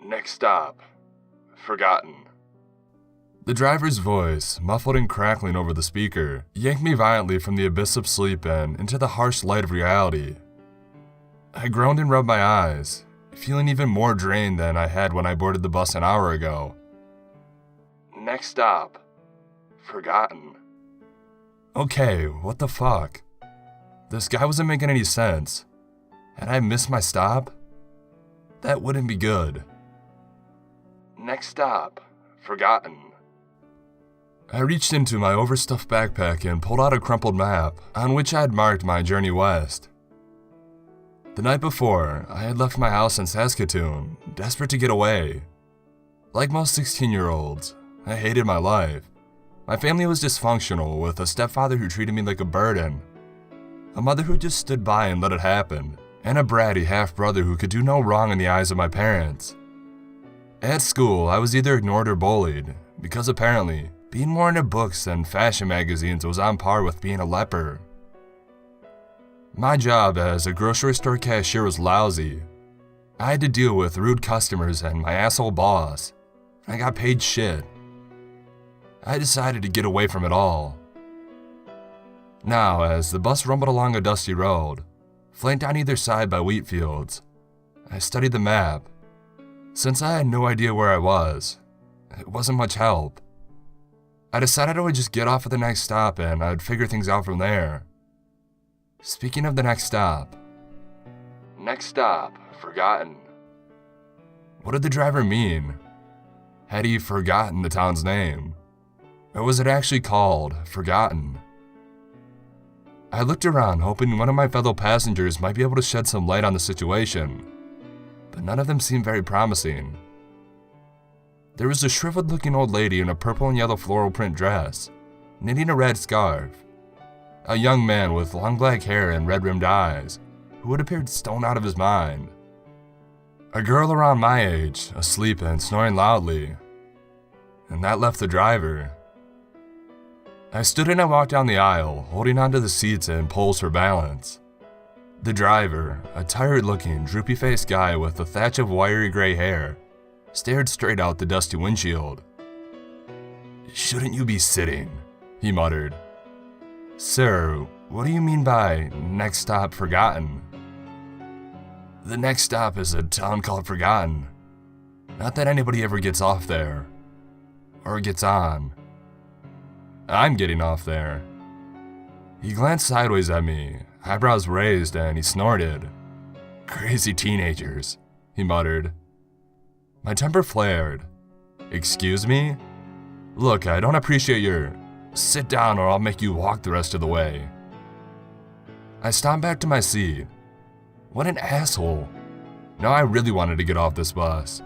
Next stop. Forgotten. The driver's voice, muffled and crackling over the speaker, yanked me violently from the abyss of sleep and into the harsh light of reality. I groaned and rubbed my eyes, feeling even more drained than I had when I boarded the bus an hour ago. Next stop. Forgotten. Okay, what the fuck? This guy wasn't making any sense. Had I missed my stop? That wouldn't be good. Next stop. Forgotten. I reached into my overstuffed backpack and pulled out a crumpled map on which I had marked my journey west. The night before, I had left my house in Saskatoon, desperate to get away. Like most 16-year-olds, I hated my life. My family was dysfunctional, with a stepfather who treated me like a burden, a mother who just stood by and let it happen, and a bratty half-brother who could do no wrong in the eyes of my parents. At school, I was either ignored or bullied, because apparently, being more into books than fashion magazines was on par with being a leper. My job as a grocery store cashier was lousy. I had to deal with rude customers and my asshole boss. I got paid shit. I decided to get away from it all. Now, as the bus rumbled along a dusty road, flanked on either side by wheat fields, I studied the map. Since I had no idea where I was, it wasn't much help. I decided I would just get off at the next stop and I'd figure things out from there. Speaking of the next stop. Next stop, forgotten. What did the driver mean? Had he forgotten the town's name? Or was it actually called Forgotten? I looked around hoping one of my fellow passengers might be able to shed some light on the situation, but none of them seemed very promising. There was a shriveled-looking old lady in a purple and yellow floral print dress, knitting a red scarf. A young man with long black hair and red-rimmed eyes, who had appeared stoned out of his mind. A girl around my age, asleep and snoring loudly. And that left the driver. I stood and I walked down the aisle, holding onto the seats and poles for balance. The driver, a tired-looking, droopy-faced guy with a thatch of wiry gray hair, stared straight out the dusty windshield. "Shouldn't you be sitting?" he muttered. "Sir, what do you mean by next stop forgotten?" "The next stop is a town called Forgotten. Not that anybody ever gets off there. Or gets on. I'm getting off there." He glanced sideways at me, eyebrows raised, and he snorted. "Crazy teenagers," he muttered. My temper flared. "Excuse me? Look, I don't appreciate your... Sit down or I'll make you walk the rest of the way." I stomped back to my seat. What an asshole. Now I really wanted to get off this bus.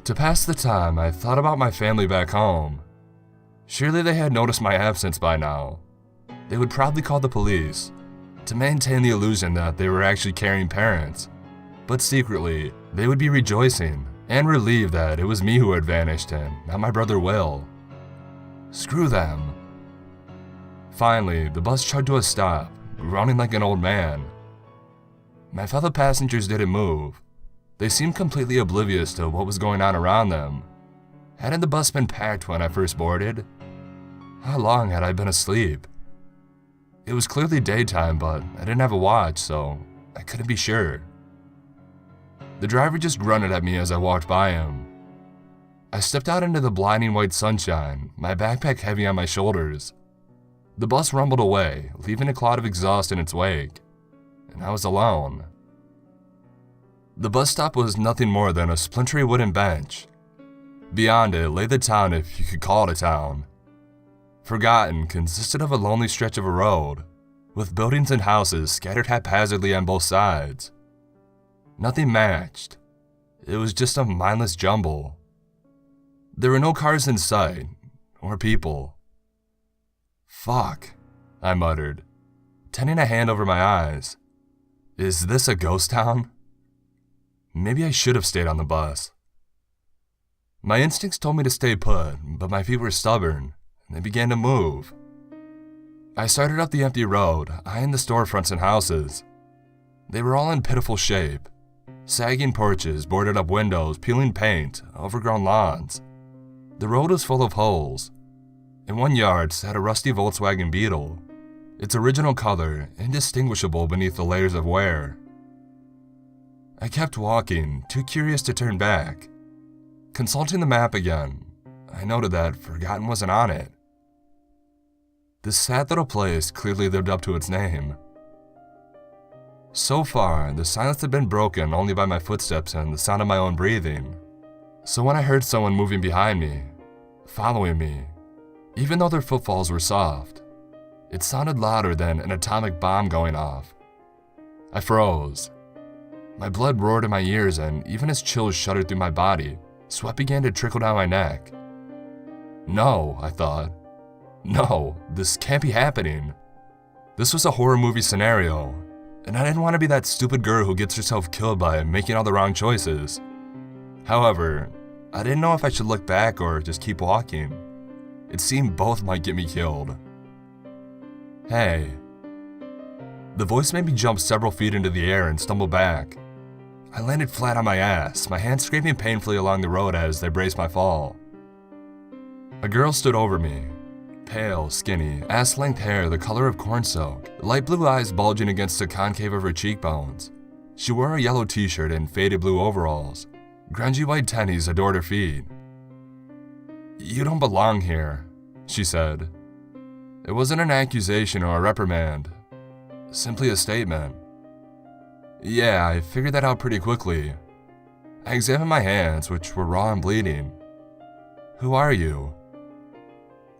To pass the time, I thought about my family back home. Surely they had noticed my absence by now. They would probably call the police to maintain the illusion that they were actually caring parents. But secretly, they would be rejoicing and relieved that it was me who had vanished and not my brother Will. Screw them. Finally, the bus chugged to a stop, groaning like an old man. My fellow passengers didn't move. They seemed completely oblivious to what was going on around them. Hadn't the bus been packed when I first boarded? How long had I been asleep? It was clearly daytime, but I didn't have a watch, so I couldn't be sure. The driver just grunted at me as I walked by him. I stepped out into the blinding white sunshine, my backpack heavy on my shoulders. The bus rumbled away, leaving a cloud of exhaust in its wake, and I was alone. The bus stop was nothing more than a splintery wooden bench. Beyond it lay the town, if you could call it a town. Forgotten consisted of a lonely stretch of a road, with buildings and houses scattered haphazardly on both sides. Nothing matched. It was just a mindless jumble. There were no cars in sight, or people. "Fuck," I muttered, tending a hand over my eyes. Is this a ghost town? Maybe I should have stayed on the bus. My instincts told me to stay put, but my feet were stubborn, and they began to move. I started up the empty road, eyeing the storefronts and houses. They were all in pitiful shape, Sagging porches, boarded up windows, peeling paint, overgrown lawns. The road was full of holes. In one yard sat a rusty Volkswagen Beetle, its original color indistinguishable beneath the layers of wear. I kept walking, too curious to turn back. Consulting the map again, I noted that Forgotten wasn't on it. This sad little place clearly lived up to its name. So far, the silence had been broken only by my footsteps and the sound of my own breathing. So when I heard someone moving behind me, following me, even though their footfalls were soft, it sounded louder than an atomic bomb going off. I froze. My blood roared in my ears, and even as chills shuddered through my body, sweat began to trickle down my neck. No, I thought. No, this can't be happening. This was a horror movie scenario, and I didn't want to be that stupid girl who gets herself killed by making all the wrong choices. However, I didn't know if I should look back or just keep walking. It seemed both might get me killed. Hey. The voice made me jump several feet into the air and stumble back. I landed flat on my ass, my hands scraping painfully along the road as they braced my fall. A girl stood over me. Pale, skinny, ass-length hair the color of corn silk, light blue eyes bulging against the concave of her cheekbones. She wore a yellow t-shirt and faded blue overalls. Grungy white tennies adored her feet. "You don't belong here," she said. It wasn't an accusation or a reprimand, simply a statement. Yeah, I figured that out pretty quickly. I examined my hands, which were raw and bleeding. "Who are you?"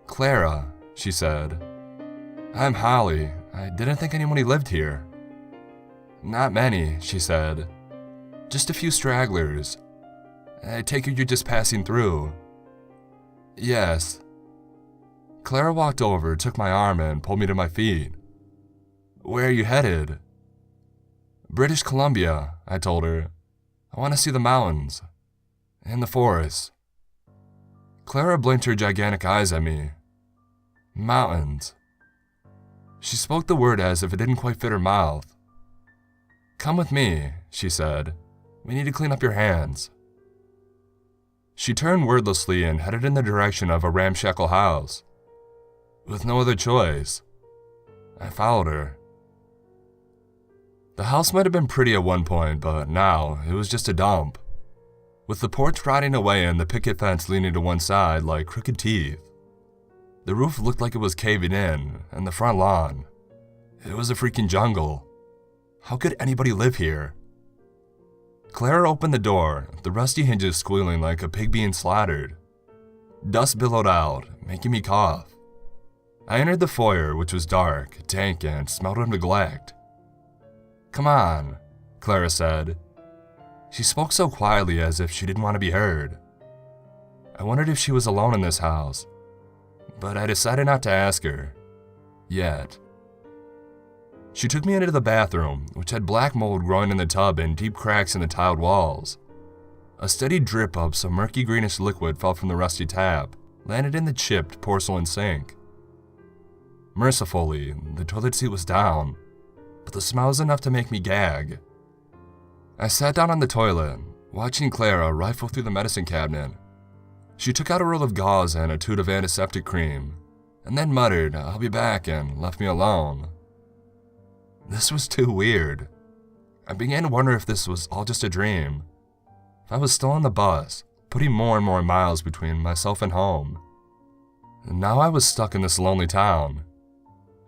"Clara," she said. "I'm Holly. I didn't think anyone lived here." "Not many," she said. "Just a few stragglers. I take it you're just passing through." "Yes." Clara walked over, took my arm, and pulled me to my feet. "Where are you headed?" "British Columbia," I told her. "I want to see the mountains. And the forest." Clara blinked her gigantic eyes at me. "Mountains." She spoke the word as if it didn't quite fit her mouth. "Come with me," she said. "We need to clean up your hands." She turned wordlessly and headed in the direction of a ramshackle house. With no other choice, I followed her. The house might have been pretty at one point, but now it was just a dump, with the porch rotting away and the picket fence leaning to one side like crooked teeth. The roof looked like it was caving in, and the front lawn. It was a freaking jungle. How could anybody live here? Clara opened the door, the rusty hinges squealing like a pig being slaughtered. Dust billowed out, making me cough. I entered the foyer, which was dark, dank, and smelled of neglect. "Come on," Clara said. She spoke so quietly as if she didn't want to be heard. I wondered if she was alone in this house, but I decided not to ask her. Yet. She took me into the bathroom, which had black mold growing in the tub and deep cracks in the tiled walls. A steady drip of some murky greenish liquid fell from the rusty tap, landed in the chipped porcelain sink. Mercifully, the toilet seat was down, but the smell was enough to make me gag. I sat down on the toilet, watching Clara rifle through the medicine cabinet. She took out a roll of gauze and a tube of antiseptic cream, and then muttered, "I'll be back," and left me alone. This was too weird. I began to wonder if this was all just a dream. If I was still on the bus, putting more and more miles between myself and home. And now I was stuck in this lonely town.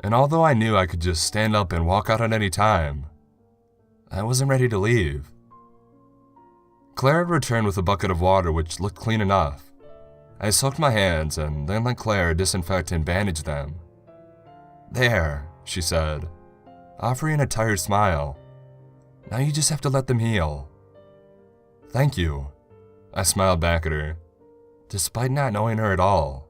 And although I knew I could just stand up and walk out at any time, I wasn't ready to leave. Clara returned with a bucket of water which looked clean enough. I soaked my hands and then let Clara disinfect and bandage them. "There," she said, offering a tired smile. "Now you just have to let them heal." "Thank you," I smiled back at her, despite not knowing her at all.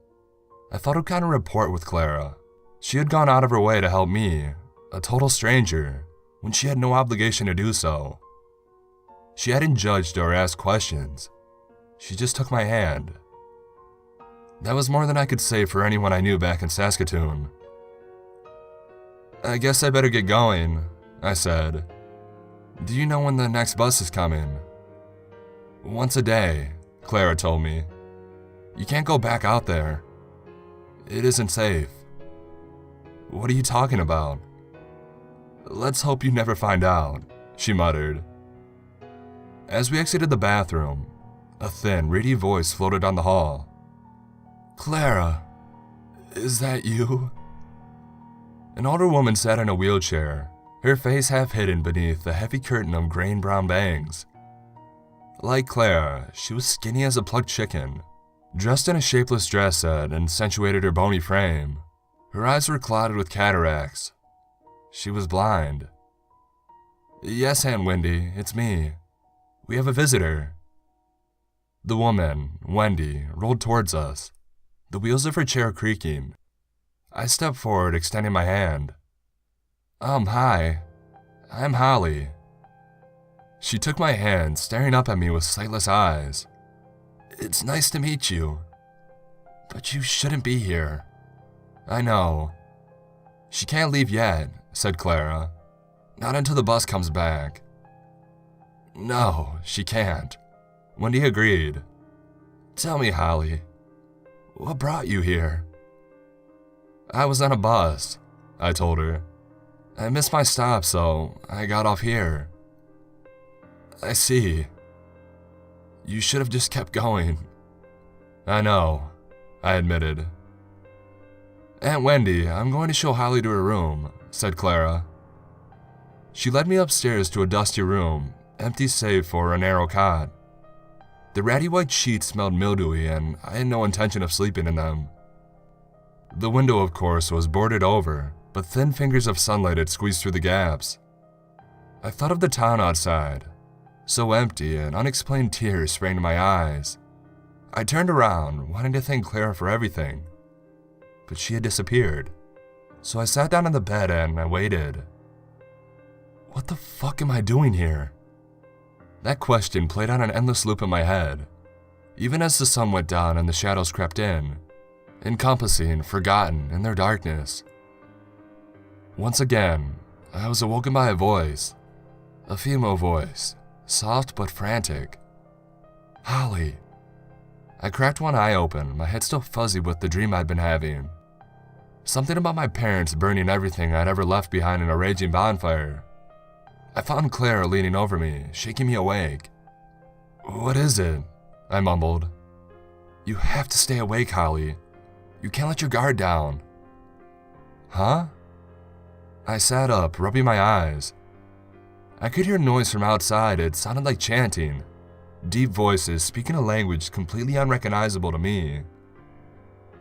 I felt a kind of rapport with Clara. She had gone out of her way to help me, a total stranger, when she had no obligation to do so. She hadn't judged or asked questions. She just took my hand. That was more than I could say for anyone I knew back in Saskatoon. "I guess I better get going," I said. Do you know when the next bus is coming? Once a day, Clara told me. You can't go back out there. It isn't safe. What are you talking about? Let's hope you never find out, she muttered. As we exited the bathroom, a thin, reedy voice floated down the hall. Clara, is that you? An older woman sat in a wheelchair, her face half hidden beneath the heavy curtain of grain-brown bangs. Like Clara, she was skinny as a plucked chicken, dressed in a shapeless dress that accentuated her bony frame. Her eyes were clouded with cataracts. She was blind. Yes, Aunt Wendy, it's me. We have a visitor. The woman, Wendy, rolled towards us, the wheels of her chair creaking. I stepped forward, extending my hand. Hi. I'm Holly. She took my hand, staring up at me with sightless eyes. It's nice to meet you. But you shouldn't be here. I know. She can't leave yet, said Clara. Not until the bus comes back. No, she can't. Wendy agreed. Tell me, Holly, what brought you here? I was on a bus, I told her. I missed my stop, so I got off here. I see. You should have just kept going. I know, I admitted. Aunt Wendy, I'm going to show Holly to her room, said Clara. She led me upstairs to a dusty room, empty save for a narrow cot. The ratty white sheets smelled mildewy, and I had no intention of sleeping in them. The window, of course, was boarded over, but thin fingers of sunlight had squeezed through the gaps. I thought of the town outside, so empty, and unexplained tears sprang to my eyes. I turned around, wanting to thank Clara for everything, but she had disappeared. So I sat down on the bed and I waited. What the fuck am I doing here? That question played on an endless loop in my head, even as the sun went down and the shadows crept in, encompassing, forgotten in their darkness. Once again, I was awoken by a voice, a female voice, soft but frantic. Holly. I cracked one eye open, my head still fuzzy with the dream I'd been having. Something about my parents burning everything I'd ever left behind in a raging bonfire. I found Clara leaning over me, shaking me awake. What is it? I mumbled. You have to stay awake, Holly. You can't let your guard down. Huh? I sat up, rubbing my eyes. I could hear noise from outside. It sounded like chanting. Deep voices speaking a language completely unrecognizable to me.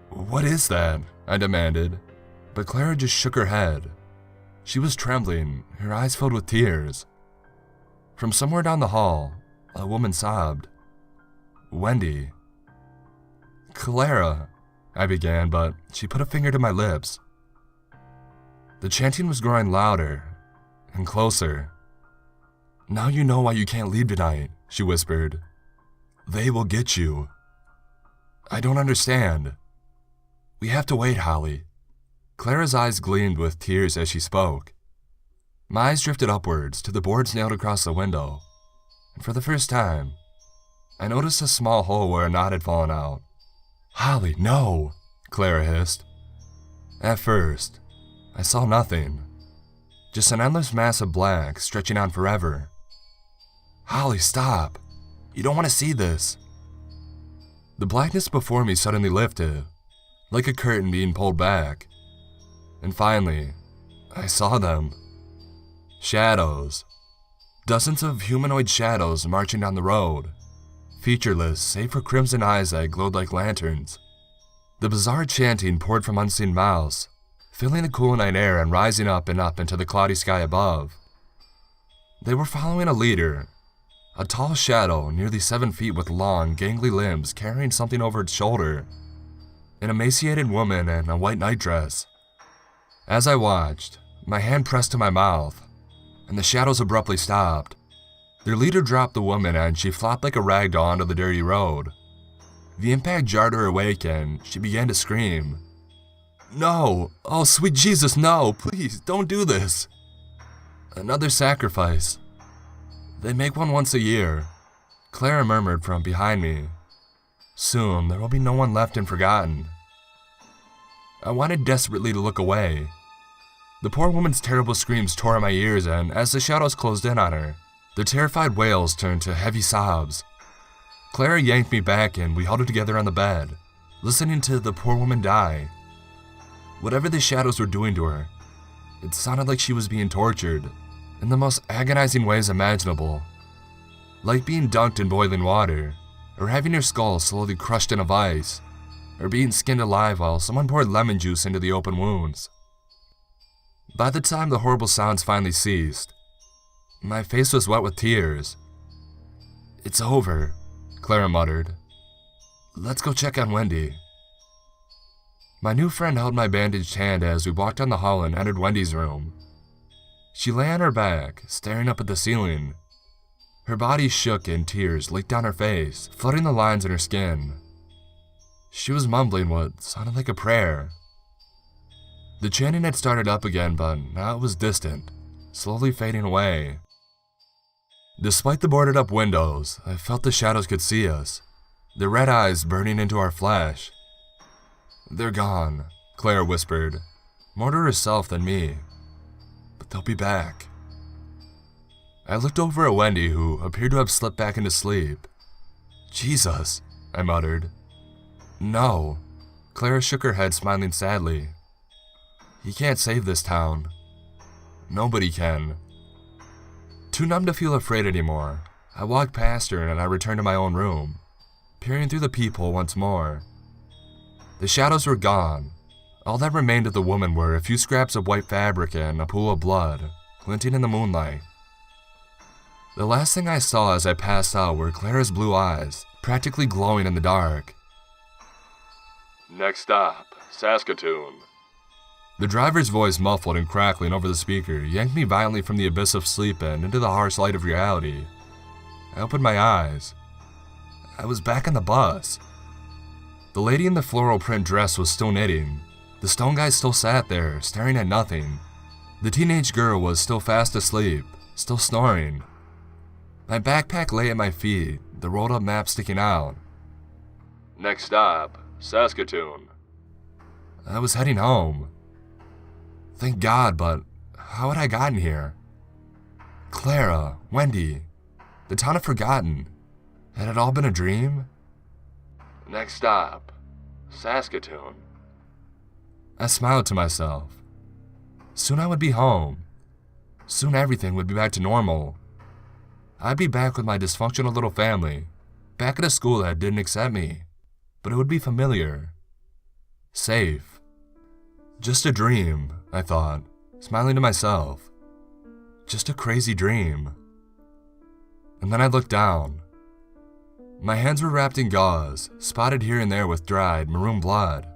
What is that? I demanded, but Clara just shook her head. She was trembling, her eyes filled with tears. From somewhere down the hall, a woman sobbed. Wendy. Clara, I began, but she put a finger to my lips. The chanting was growing louder and closer. Now you know why you can't leave tonight, she whispered. They will get you. I don't understand. We have to wait, Holly. Clara's eyes gleamed with tears as she spoke. My eyes drifted upwards to the boards nailed across the window, and for the first time, I noticed a small hole where a knot had fallen out. Holly, no, Clara hissed. At first, I saw nothing, just an endless mass of black stretching on forever. Holly, stop. You don't want to see this. The blackness before me suddenly lifted, like a curtain being pulled back. And finally, I saw them. Shadows. Dozens of humanoid shadows marching down the road, featureless save for crimson eyes that glowed like lanterns. The bizarre chanting poured from unseen mouths, filling the cool night air and rising up and up into the cloudy sky above. They were following a leader, a tall shadow nearly 7 feet with long, gangly limbs carrying something over its shoulder, an emaciated woman in a white nightdress. As I watched, my hand pressed to my mouth, and the shadows abruptly stopped. Their leader dropped the woman and she flopped like a rag doll onto the dirty road. The impact jarred her awake and she began to scream. No! Oh, sweet Jesus, no! Please, don't do this! Another sacrifice. They make one once a year, Clara murmured from behind me. Soon, there will be no one left and forgotten. I wanted desperately to look away. The poor woman's terrible screams tore at my ears, and as the shadows closed in on her, their terrified wails turned to heavy sobs. Clara yanked me back and we huddled together on the bed, listening to the poor woman die. Whatever the shadows were doing to her, it sounded like she was being tortured in the most agonizing ways imaginable. Like being dunked in boiling water, or having your skull slowly crushed in a vice, or being skinned alive while someone poured lemon juice into the open wounds. By the time the horrible sounds finally ceased, my face was wet with tears. "It's over," Clara muttered. "Let's go check on Wendy." My new friend held my bandaged hand as we walked down the hall and entered Wendy's room. She lay on her back, staring up at the ceiling. Her body shook and tears leaked down her face, flooding the lines in her skin. She was mumbling what sounded like a prayer. The chanting had started up again, but now it was distant, slowly fading away. Despite the boarded up windows, I felt the shadows could see us, their red eyes burning into our flesh. "They're gone," Clara whispered, more to herself than me. "But they'll be back." I looked over at Wendy, who appeared to have slipped back into sleep. "Jesus," I muttered. "No." Clara shook her head, smiling sadly. "He can't save this town. Nobody can." Too numb to feel afraid anymore, I walked past her and I returned to my own room, peering through the peephole once more. The shadows were gone. All that remained of the woman were a few scraps of white fabric and a pool of blood, glinting in the moonlight. The last thing I saw as I passed out were Clara's blue eyes, practically glowing in the dark. "Next stop, Saskatoon." The driver's voice, muffled and crackling over the speaker, yanked me violently from the abyss of sleep and into the harsh light of reality. I opened my eyes. I was back on the bus. The lady in the floral print dress was still knitting. The stone guy still sat there, staring at nothing. The teenage girl was still fast asleep, still snoring. My backpack lay at my feet, the rolled up map sticking out. "Next stop, Saskatoon." I was heading home. Thank God, but how had I gotten here? Clara, Wendy, the town had forgotten. Had it all been a dream? "Next stop, Saskatoon." I smiled to myself. Soon I would be home. Soon everything would be back to normal. I'd be back with my dysfunctional little family, back at a school that didn't accept me, but it would be familiar. Safe. Just a dream, I thought, smiling to myself. Just a crazy dream. And then I looked down. My hands were wrapped in gauze, spotted here and there with dried, maroon blood.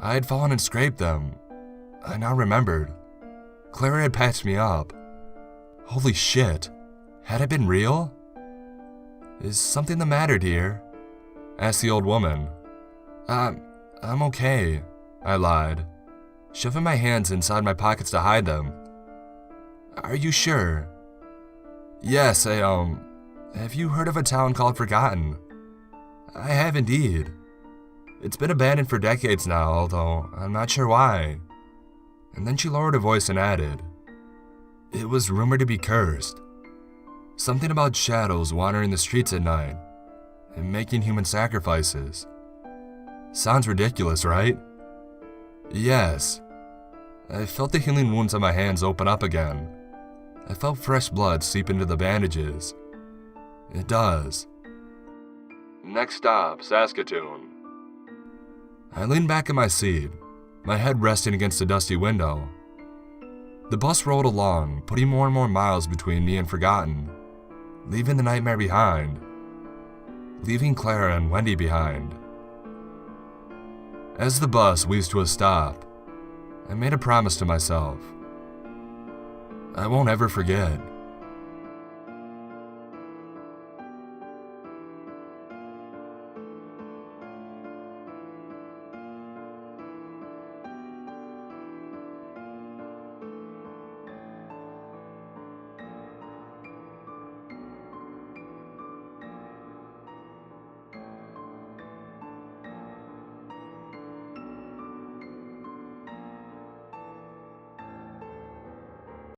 I had fallen and scraped them. I now remembered. Clara had patched me up. Holy shit. Had it been real? "Is something the matter, dear?" asked the old woman. I'm okay," I lied, shoving my hands inside my pockets to hide them. "Are you sure?" "Yes, have you heard of a town called Forgotten?" "I have indeed. It's been abandoned for decades now, although I'm not sure why." And then she lowered her voice and added, "It was rumored to be cursed. Something about shadows wandering the streets at night and making human sacrifices." Sounds ridiculous, right? Yes. I felt the healing wounds on my hands open up again. I felt fresh blood seep into the bandages. It does. "Next stop, Saskatoon." I leaned back in my seat, my head resting against the dusty window. The bus rolled along, putting more and more miles between me and Forgotten, leaving the nightmare behind, leaving Clara and Wendy behind. As the bus wheezed to a stop, I made a promise to myself. I won't ever forget.